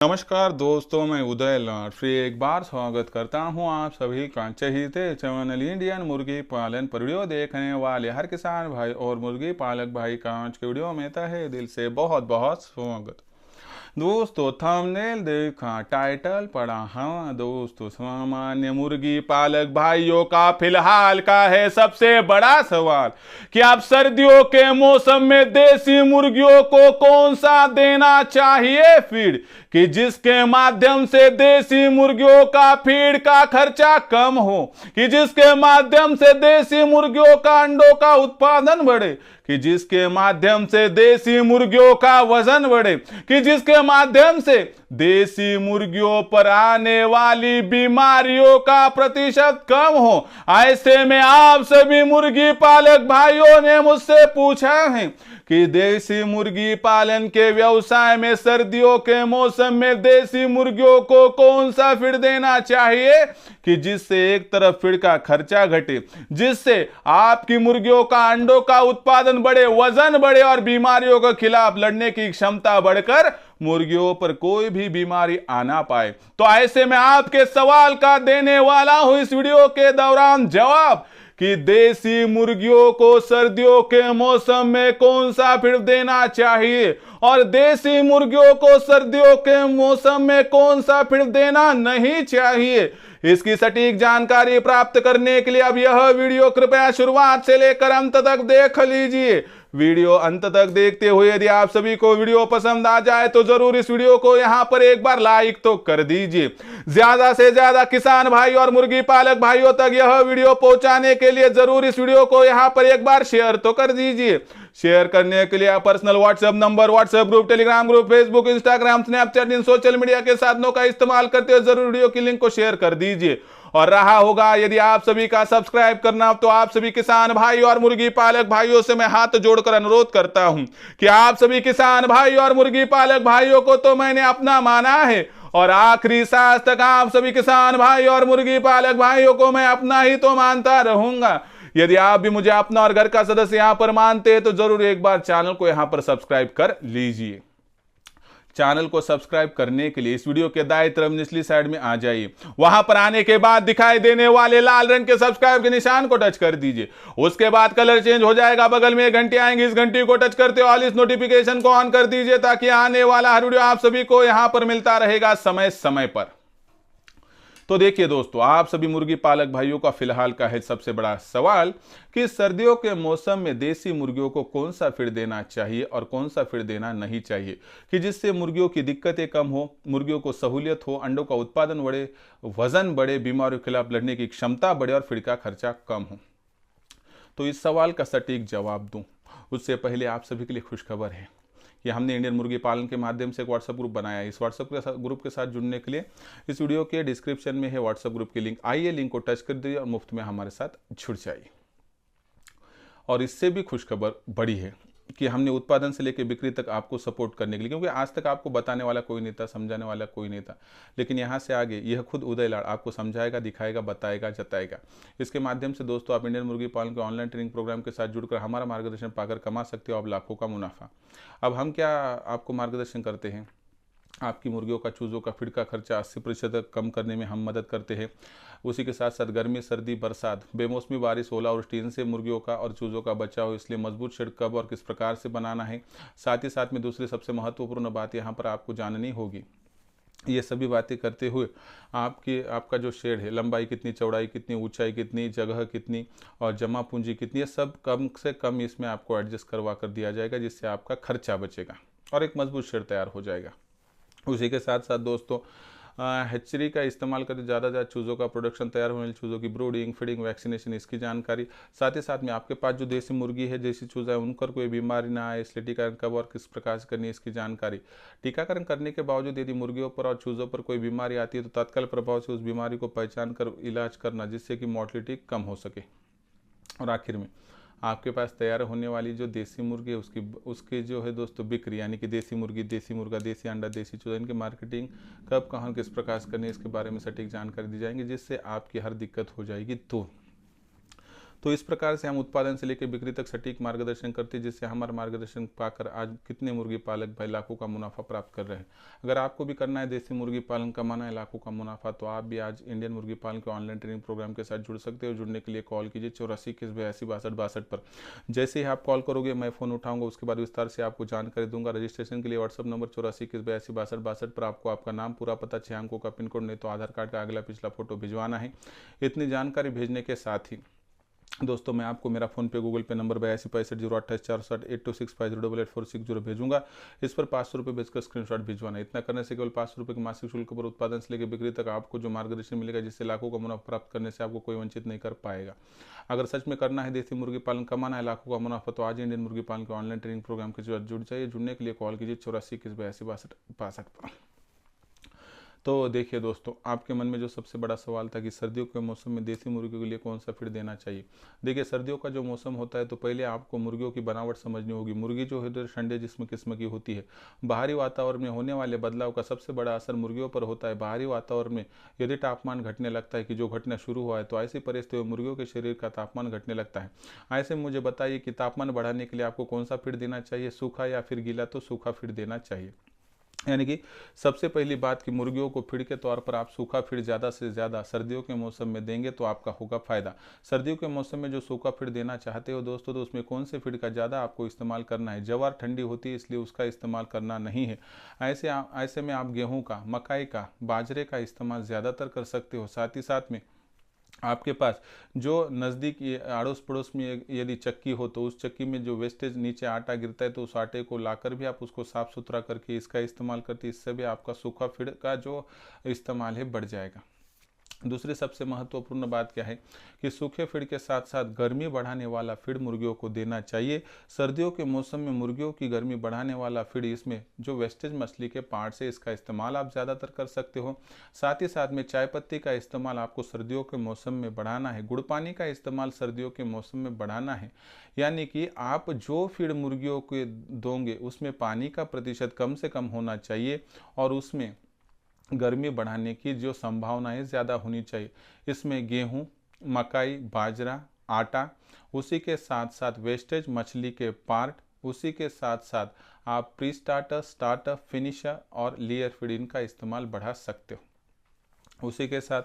नमस्कार दोस्तों, मैं उदय लाड फिर एक बार स्वागत करता हूं आप सभी का चहीते चैनल इंडियन मुर्गी पालन पर वीडियो देखने वाले हर किसान भाई और मुर्गी पालक भाई का आज के वीडियो में तहे दिल से बहुत बहुत स्वागत। दोस्तों थंबनेल देखा, टाइटल पढ़ा। हाँ दोस्तों, सामान्य मुर्गी पालक भाइयों का फिलहाल का है सबसे बड़ा सवाल कि आप सर्दियों के मौसम में देसी मुर्गियों को कौन सा देना चाहिए फीड, कि जिसके माध्यम से देसी मुर्गियों का फीड का खर्चा कम हो, कि जिसके माध्यम से देसी मुर्गियों का अंडों का उत्पादन बढ़े, कि जिसके माध्यम से देसी मुर्गियों का वजन बढ़े, कि जिसके माध्यम से देसी मुर्गियों पर आने वाली बीमारियों का प्रतिशत कम हो। ऐसे में आप सभी मुर्गी पालक भाइयों ने मुझसे पूछा है कि देसी मुर्गी पालन के व्यवसाय में सर्दियों के मौसम में देसी मुर्गियों को कौन सा फीड देना चाहिए, कि जिससे एक तरफ फीड का खर्चा घटे, जिससे आपकी मुर्गियों का अंडों का उत्पादन बढ़े, वजन बढ़े और बीमारियों के खिलाफ लड़ने की क्षमता बढ़कर मुर्गियों पर कोई भी बीमारी आना पाए। तो ऐसे में आपके सवाल का देने वाला हूं इस वीडियो के दौरान जवाब कि देसी मुर्गियों को सर्दियों के मौसम में कौन सा फीड देना चाहिए और देसी मुर्गियों को सर्दियों के मौसम में कौन सा फीड देना नहीं चाहिए। इसकी सटीक जानकारी प्राप्त करने के लिए अब यह वीडियो कृपया शुरुआत से लेकर अंत तक देख लीजिए। वीडियो अंत तक देखते हुए यदि आप सभी को वीडियो पसंद आ जाए तो जरूर इस वीडियो को यहां पर एक बार लाइक तो कर दीजिए। ज्यादा से ज्यादा किसान भाई और मुर्गी पालक भाइयों तक यह वीडियो पहुंचाने के लिए जरूर इस वीडियो को यहां पर एक बार शेयर तो कर दीजिए। शेयर करने के लिए आप personal WhatsApp number, WhatsApp group, Telegram group, Facebook, Instagram, Snapchat इन सोशल मीडिया के साधनों का इस्तेमाल करते हुए जरूर वीडियो की लिंक को शेयर कर दीजिए। और रहा होगा यदि आप सभी का सब्सक्राइब करना, तो आप सभी किसान भाई और मुर्गी पालक भाइयों से मैं हाथ जोड़कर अनुरोध करता हूं कि आप सभी किसान भाई और मुर्गी पालक भाइयों को तो मैंने अपना माना है और आखिरी सांस तक आप सभी किसान भाई और मुर्गी पालक भाइयों को मैं अपना ही तो मानता रहूंगा। यदि आप भी मुझे अपना और घर का सदस्य यहां पर मानते हैं तो जरूर एक बार चैनल को यहां पर सब्सक्राइब कर लीजिए। चैनल को सब्सक्राइब करने के लिए इस वीडियो के दाएं तरफ निचली साइड में आ जाइए। वहां पर आने के बाद दिखाई देने वाले लाल रंग के सब्सक्राइब के निशान को टच कर दीजिए। उसके बाद कलर चेंज हो जाएगा, बगल में एक घंटी आएंगी, इस घंटी को टच करते ऑल इस नोटिफिकेशन को ऑन कर दीजिए ताकि आने वाला हर वीडियो आप सभी को यहां पर मिलता रहेगा समय समय पर। तो देखिए दोस्तों, आप सभी मुर्गी पालक भाइयों का फिलहाल का है सबसे बड़ा सवाल कि सर्दियों के मौसम में देसी मुर्गियों को कौन सा फीड देना चाहिए और कौन सा फीड देना नहीं चाहिए, कि जिससे मुर्गियों की दिक्कतें कम हो, मुर्गियों को सहूलियत हो, अंडों का उत्पादन बढ़े, वजन बढ़े, बीमारियों के खिलाफ लड़ने की क्षमता बढ़े और फीड का खर्चा कम हो। तो इस सवाल का सटीक जवाब दूं उससे पहले आप सभी के लिए खुशखबर है कि हमने इंडियन मुर्गी पालन के माध्यम से एक व्हाट्सएप ग्रुप बनाया है। इस व्हाट्सएप ग्रुप के साथ जुड़ने के लिए इस वीडियो के डिस्क्रिप्शन में है व्हाट्सएप ग्रुप की लिंक, आइए लिंक को टच कर दीजिए और मुफ्त में हमारे साथ जुड़ जाइए। और इससे भी खुशखबर बड़ी है कि हमने उत्पादन से लेकर बिक्री तक आपको सपोर्ट करने के लिए, क्योंकि आज तक आपको बताने वाला कोई नहीं था, समझाने वाला कोई नहीं था, लेकिन यहाँ से आगे यह खुद उदय लाड आपको समझाएगा, दिखाएगा, बताएगा, जताएगा। इसके माध्यम से दोस्तों आप इंडियन मुर्गी पालन के ऑनलाइन ट्रेनिंग प्रोग्राम के साथ जुड़कर हमारा मार्गदर्शन पाकर कमा सकते हो आप लाखों का मुनाफा। अब हम क्या आपको मार्गदर्शन करते हैं, आपकी मुर्गियों का चूज़ों का फीड का खर्चा 80% कम करने में हम मदद करते हैं। उसी के साथ साथ गर्मी, सर्दी, बरसात, बेमौसमी बारिश, ओलावृष्टि, इनसे मुर्गियों का और चूज़ों का बचाव हो, इसलिए मजबूत शेड कब और किस प्रकार से बनाना है। साथ ही साथ में दूसरी सबसे महत्वपूर्ण बात यहाँ पर आपको जाननी होगी, ये सभी बातें करते हुए आपका जो शेड है, लंबाई कितनी, चौड़ाई कितनी, ऊंचाई कितनी, जगह कितनी और जमा पूंजी कितनी, सब कम से कम इसमें आपको एडजस्ट करवा कर दिया जाएगा, जिससे आपका खर्चा बचेगा और एक मजबूत शेड तैयार हो जाएगा। उसी के साथ साथ दोस्तों हैचरी का इस्तेमाल करके ज़्यादा से ज़्यादा चूज़ों का प्रोडक्शन तैयार होने वाली चूज़ों की ब्रूडिंग, फीडिंग, वैक्सीनेशन, इसकी जानकारी। साथ ही साथ में आपके पास जो देसी मुर्गी है, देसी चूज़ा है, उन पर कोई बीमारी ना आए इसलिए टीकाकरण कब और किस प्रकार से करनी है, इसकी जानकारी। टीकाकरण करने के बावजूद यदि मुर्गियों पर और चूज़ों पर कोई बीमारी आती है तो तत्काल प्रभाव से उस बीमारी को पहचान कर इलाज करना, जिससे कि मॉर्टलिटी कम हो सके। और आखिर में आपके पास तैयार होने वाली जो देसी मुर्गी है उसकी जो है दोस्तों बिक्री, यानी कि देसी मुर्गी, देसी मुर्गा, देसी अंडा, देसी चूजा, इनकी मार्केटिंग कब, कहाँ, किस प्रकार से करनी है, इसके बारे में सटीक जानकारी दी जाएंगी, जिससे आपकी हर दिक्कत हो जाएगी। तो इस प्रकार से हम उत्पादन से लेकर बिक्री तक सटीक मार्गदर्शन करते हैं, जिससे हमारा मार्गदर्शन पाकर आज कितने मुर्गी पालक भाई लाखों का मुनाफा प्राप्त कर रहे हैं। अगर आपको भी करना है देसी मुर्गी पालन, कमाना है लाखों का मुनाफा, तो आप भी आज इंडियन मुर्गी पालन के ऑनलाइन ट्रेनिंग प्रोग्राम के साथ जुड़ सकते हो। जुड़ने के लिए कॉल कीजिए 84 21 82 62 पर। जैसे ही आप कॉल करोगे मैं फ़ोन उठाऊंगा, उसके बाद विस्तार से आपको जानकारी दूंगा। रजिस्ट्रेशन के लिए व्हाट्सअप नंबर 84 21 82 62 पर आपको आपका नाम, पूरा पता, 6 अंकों का पिन कोड, नहीं तो आधार कार्ड का अगला पिछला फोटो भिजवाना है। इतनी जानकारी भेजने के साथ ही दोस्तों मैं आपको मेरा फोन पे गूगल पे नंबर 82 65 028 460 8265 08846 भेजूंगा। इस पर 500 रुपये भेजकर स्क्रीनशॉट भिजवाना। इतना करने से केवल 500 रुपये के मासिक शुल्क पर उत्पादन से लेकर बिक्री तक आपको जो मार्गदर्शन मिलेगा, जिससे लाखों का मुनाफा प्राप्त करने से आपको कोई वंचित नहीं कर पाएगा। अगर सच में करना है देसी मुर्गी पालन, कमाना है लाखों का मुनाफा, तो आज इंडियन मुर्गी पालन के ऑनलाइन ट्रेनिंग प्रोग्राम के साथ जुड़ जाइए। जुड़ने के लिए कॉल कीजिए 84 21 82 62 पर। तो देखिए दोस्तों, आपके मन में जो सबसे बड़ा सवाल था कि सर्दियों के मौसम में देसी मुर्गियों के लिए कौन सा फीड देना चाहिए। देखिए सर्दियों का जो मौसम होता है तो पहले आपको मुर्गियों की बनावट समझनी होगी। मुर्गी जो है ठंडे जिस्म किस्म की होती है। बाहरी वातावरण में होने वाले बदलाव का सबसे बड़ा असर मुर्गियों पर होता है। बाहरी वातावरण में यदि तापमान घटने लगता है, कि जो घटना शुरू हुआ है, तो ऐसी परिस्थिति में मुर्गियों के शरीर का तापमान घटने लगता है। ऐसे में मुझे बताइए कि तापमान बढ़ाने के लिए आपको कौन सा फीड देना चाहिए, सूखा या फिर गीला। तो सूखा फीड देना चाहिए। यानी कि सबसे पहली बात कि मुर्गियों को फीड के तौर पर आप सूखा फीड ज़्यादा से ज़्यादा सर्दियों के मौसम में देंगे तो आपका होगा फायदा। सर्दियों के मौसम में जो सूखा फीड देना चाहते हो दोस्तों, तो उसमें कौन से फीड का ज़्यादा आपको इस्तेमाल करना है। जवार ठंडी होती है इसलिए उसका इस्तेमाल करना नहीं है। ऐसे में आप गेहूँ का, मकाई का, बाजरे का इस्तेमाल ज़्यादातर कर सकते हो। साथ ही साथ में आपके पास जो नज़दीक अड़ोस पड़ोस में यदि चक्की हो, तो उस चक्की में जो वेस्टेज नीचे आटा गिरता है, तो उस आटे को लाकर भी आप उसको साफ़ सुथरा करके इसका इस्तेमाल करते हैं। इससे भी आपका सूखा फीड का जो इस्तेमाल है बढ़ जाएगा। दूसरी सबसे महत्वपूर्ण बात क्या है कि सूखे फीड के साथ साथ गर्मी बढ़ाने वाला फीड मुर्गियों को देना चाहिए। सर्दियों के मौसम में मुर्गियों की गर्मी बढ़ाने वाला फीड, इसमें जो वेस्टेज मछली के पार्ट्स है, इसका इस्तेमाल आप ज़्यादातर कर सकते हो। साथ ही साथ में चाय पत्ती का इस्तेमाल आपको सर्दियों के मौसम में बढ़ाना है। गुड़ पानी का इस्तेमाल सर्दियों के मौसम में बढ़ाना है। यानी कि आप जो फीड मुर्गियों को दोगे उसमें पानी का प्रतिशत कम से कम होना चाहिए और उसमें गर्मी बढ़ाने की जो संभावनाएं ज़्यादा होनी चाहिए। इसमें गेहूं, मकाई, बाजरा, आटा, उसी के साथ साथ वेस्टेज मछली के पार्ट, उसी के साथ साथ आप प्री स्टार्टर, स्टार्टर, फिनिशर और लेयर फीड इनका इस्तेमाल बढ़ा सकते हो। उसी के साथ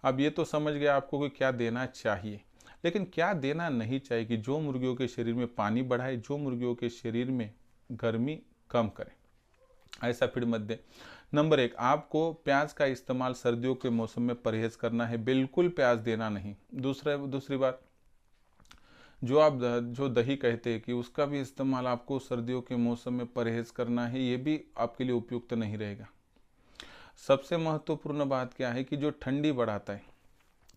अब ये तो समझ गया आपको कि क्या देना चाहिए, लेकिन क्या देना नहीं चाहिए कि जो मुर्गियों के शरीर में पानी बढ़ाए, जो मुर्गियों के शरीर में गर्मी कम करे, ऐसा फीड मत दें। नंबर 1, आपको प्याज का इस्तेमाल सर्दियों के मौसम में परहेज करना है, बिल्कुल प्याज देना नहीं। दूसरी बात, जो दही कहते हैं कि उसका भी इस्तेमाल आपको सर्दियों के मौसम में परहेज करना है, ये भी आपके लिए उपयुक्त नहीं रहेगा। सबसे महत्वपूर्ण बात क्या है कि जो ठंडी बढ़ाता है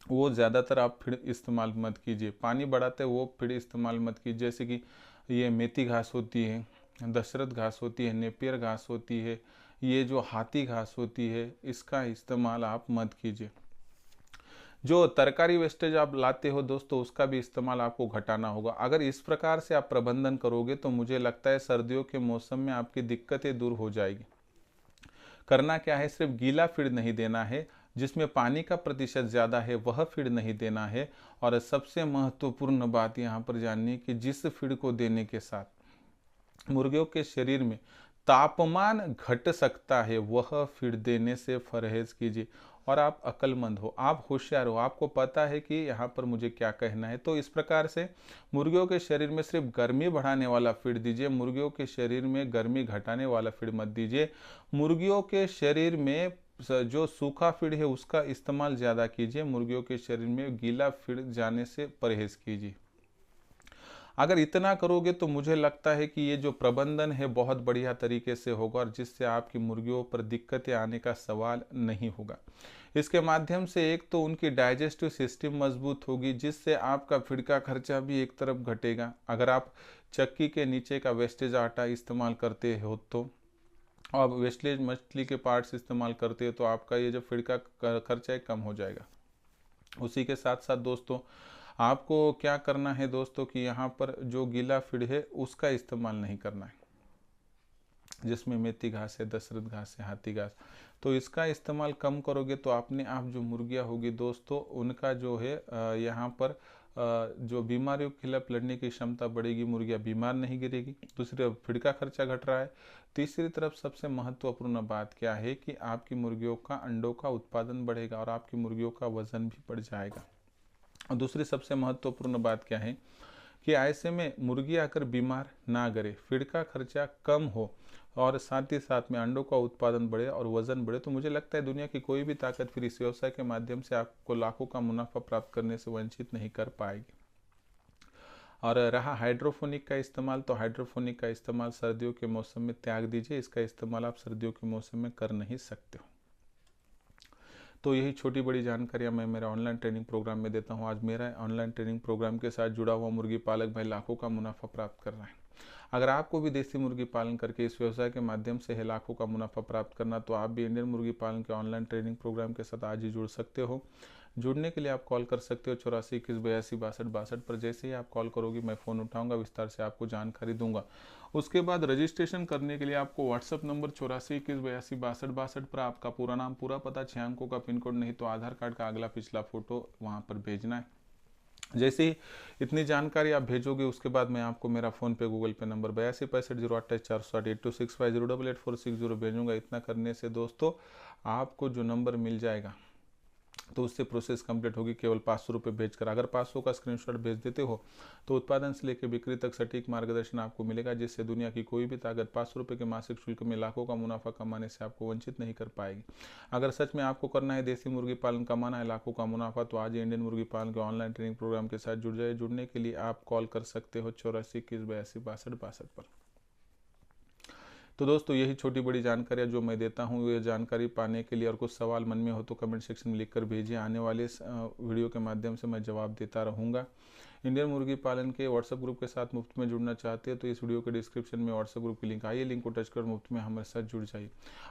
वो ज़्यादातर आप फीड इस्तेमाल मत कीजिए। पानी बढ़ाते हैं वो फीड इस्तेमाल मत कीजिए। जैसे कि ये मेथी घास होती है, दशरथ घास होती है, नेपियर घास होती है, ये जो हाथी घास होती है, इसका इस्तेमाल आप मत कीजिए। जो तरकारी वेस्टेज आप लाते हो दोस्तों, उसका भी इस्तेमाल आपको घटाना होगा। अगर इस प्रकार से आप प्रबंधन करोगे तो मुझे लगता है सर्दियों के मौसम में आपकी दिक्कतें दूर हो जाएगी। करना क्या है, सिर्फ गीला फीड नहीं देना है, जिसमें पानी का प्रतिशत ज़्यादा है वह फीड नहीं देना है। और सबसे महत्वपूर्ण बात यहाँ पर जाननी कि जिस फीड को देने के साथ मुर्गियों के शरीर में तापमान घट सकता है वह फीड देने से परहेज कीजिए। और आप अक्लमंद हो, आप होशियार हो, आपको पता है कि यहाँ पर मुझे क्या कहना है। तो इस प्रकार से मुर्गियों के शरीर में सिर्फ गर्मी बढ़ाने वाला फीड दीजिए, मुर्गियों के शरीर में गर्मी घटाने वाला फीड मत दीजिए। मुर्गियों के शरीर में जो सूखा फीड है उसका इस्तेमाल ज़्यादा कीजिए, मुर्गियों के शरीर में गीला फीड जाने से परहेज कीजिए। अगर इतना करोगे तो मुझे लगता है कि ये जो प्रबंधन है बहुत बढ़िया तरीके से होगा और जिससे आपकी मुर्गियों पर दिक्कतें आने का सवाल नहीं होगा। इसके माध्यम से एक तो उनकी डाइजेस्टिव सिस्टम मजबूत होगी, जिससे आपका फीड का खर्चा भी एक तरफ घटेगा। अगर आप चक्की के नीचे का वेस्टेज आटा इस्तेमाल करते हो तो, और वेस्टेज मछली के पार्ट्स इस्तेमाल करते हो तो आपका ये जो फीड का खर्चा है कम हो जाएगा। उसी के साथ साथ दोस्तों आपको क्या करना है दोस्तों कि यहाँ पर जो गीला फीड है उसका इस्तेमाल नहीं करना है, जिसमें मेथी घास है, दशरथ घास है, हाथी घास, तो इसका इस्तेमाल कम करोगे तो अपने आप जो मुर्गियाँ होगी दोस्तों उनका जो है यहाँ पर जो बीमारियों के खिलाफ लड़ने की क्षमता बढ़ेगी, मुर्गियाँ बीमार नहीं गिरेगी। दूसरी तरफ फीड का खर्चा घट रहा है। तीसरी तरफ सबसे महत्वपूर्ण बात क्या है कि आपकी मुर्गियों का अंडों का उत्पादन बढ़ेगा और आपकी मुर्गियों का वजन भी बढ़ जाएगा। और दूसरी सबसे महत्वपूर्ण बात क्या है कि ऐसे में मुर्गी आकर बीमार ना गिरे, फीड का खर्चा कम हो और साथ ही साथ में अंडों का उत्पादन बढ़े और वजन बढ़े, तो मुझे लगता है दुनिया की कोई भी ताकत फिर इस व्यवसाय के माध्यम से आपको लाखों का मुनाफा प्राप्त करने से वंचित नहीं कर पाएगी। और रहा हाइड्रोफोनिक का इस्तेमाल, तो हाइड्रोफोनिक का इस्तेमाल सर्दियों के मौसम में त्याग दीजिए। इसका इस्तेमाल आप सर्दियों के मौसम में कर नहीं सकते हो। तो यही छोटी बड़ी जानकारियाँ मैं मेरा ऑनलाइन ट्रेनिंग प्रोग्राम में देता हूँ। आज मेरा ऑनलाइन ट्रेनिंग प्रोग्राम के साथ जुड़ा हुआ मुर्गी पालक भाई लाखों का मुनाफा प्राप्त कर रहा है। अगर आपको भी देसी मुर्गी पालन करके इस व्यवसाय के माध्यम से है लाखों का मुनाफा प्राप्त करना, तो आप भी इंडियन मुर्गी पालन के ऑनलाइन ट्रेनिंग प्रोग्राम के साथ आज ही जुड़ सकते हो। जुड़ने के लिए आप कॉल कर सकते हो 84 21 82 62 62 पर। जैसे ही आप कॉल करोगे मैं फ़ोन उठाऊंगा, विस्तार से आपको जानकारी दूंगा। उसके बाद रजिस्ट्रेशन करने के लिए आपको व्हाट्सअप नंबर 84 21 82 62 62 पर आपका पूरा नाम, पूरा पता, 6 अंकों का पिन कोड, नहीं तो आधार कार्ड का अगला पिछला फोटो वहाँ पर भेजना है। जैसे ही इतनी जानकारी आप भेजोगे उसके बाद मैं आपको मेरा फ़ोन पे गूगल पे नंबर 82 65 028 460 8265 00086 भेजूंगा। इतना करने से दोस्तों आपको जो नंबर मिल जाएगा तो उससे प्रोसेस कंप्लीट होगी केवल 500 रुपये भेजकर। अगर 500 का स्क्रीनशॉट भेज देते हो तो उत्पादन से लेकर बिक्री तक सटीक मार्गदर्शन आपको मिलेगा, जिससे दुनिया की कोई भी ताकत 500 रुपये के मासिक शुल्क में लाखों का मुनाफा कमाने से आपको वंचित नहीं कर पाएगी। अगर सच में आपको करना है देसी मुर्गी पालन, कमाना है लाखों का मुनाफा, तो आज इंडियन मुर्गी पालन के ऑनलाइन ट्रेनिंग प्रोग्राम के साथ जुड़ जाए। जुड़ने के लिए आप कॉल कर सकते हो 84 21 82 62 62 पर। तो दोस्तों यही छोटी बड़ी जानकारियाँ जो मैं देता हूँ, ये जानकारी पाने के लिए और कुछ सवाल मन में हो तो कमेंट सेक्शन में लिखकर भेजिए। आने वाले वीडियो के माध्यम से मैं जवाब देता रहूँगा। इंडियन मुर्गी पालन के व्हाट्सएप ग्रुप के साथ मुफ्त में जुड़ना चाहते हैं तो इस वीडियो के डिस्क्रिप्शन में व्हाट्सएप ग्रुप की लिंक आई है, लिंक को टच कर मुफ्त में हमारे साथ जुड़ जाइए।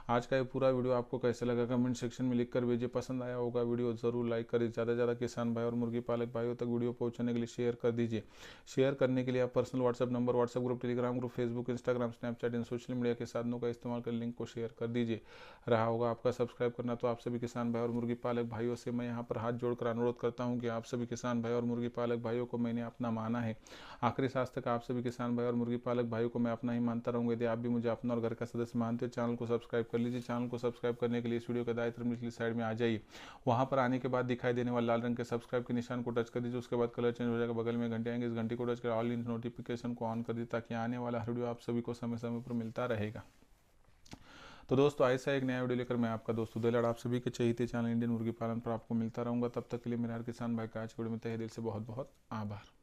आज का ये पूरा वीडियो आपको कैसा लगा कमेंट सेक्शन में लिखकर भेजिए। पसंद आया होगा वीडियो ज़रूर लाइक करिए। ज़्यादा से ज़्यादा किसान भाई और मुर्गी पालक भाइयों तक वीडियो पहुँचाने के लिए शेयर कर दीजिए। शेयर करने के लिए आप personal WhatsApp number, WhatsApp group, Telegram group, Facebook, Instagram, Snapchat इन सोशल मीडिया के साधनों का इस्तेमाल कर लिंक को शेयर कर दीजिए। रहा होगा आपका सब्सक्राइब करना, तो आप सभी किसान भाई और मुर्गी पालक भाइयों से मैं यहाँ पर हाथ जोड़कर अनुरोध करता हूँ कि आप सभी किसान भाई और मुर्गी पालक भाइयों को मैंने अपना माना है। आखिरी सांस तक आप सभी किसान भाई और मुर्गी पालक भाइयों को मैं अपना ही मानता रहूंगा। यदि आप भी मुझे अपना और घर का सदस्य मानते हो, चैनल को सब्सक्राइब कर लीजिए। चैनल को सब्सक्राइब करने के लिए इस वीडियो के दाएं तरफ निचली साइड में आ जाइए। वहां पर आने के बाद दिखाई देने वाले लाल रंग के सब्सक्राइब के निशान को टच कर दीजिए। उसके बाद कलर चेंज हो जाएगा, बगल में घंटे आएंगे, इस घंटे को टच कर ऑल इन नोटिफिकेशन को ऑन कर दीजिए ताकि आने वाला हर वीडियो आप सभी को समय समय पर मिलता रहेगा। तो दोस्तों ऐसा एक नया वीडियो लेकर मैं आपका दोस्त उदय लाड आप सभी के चहेते चैनल इंडियन मुर्गी पालन पर आपको मिलता रहूंगा। तब तक के लिए मेरे हर किसान भाई का आज वीडियो में तहे दिल से बहुत बहुत आभार।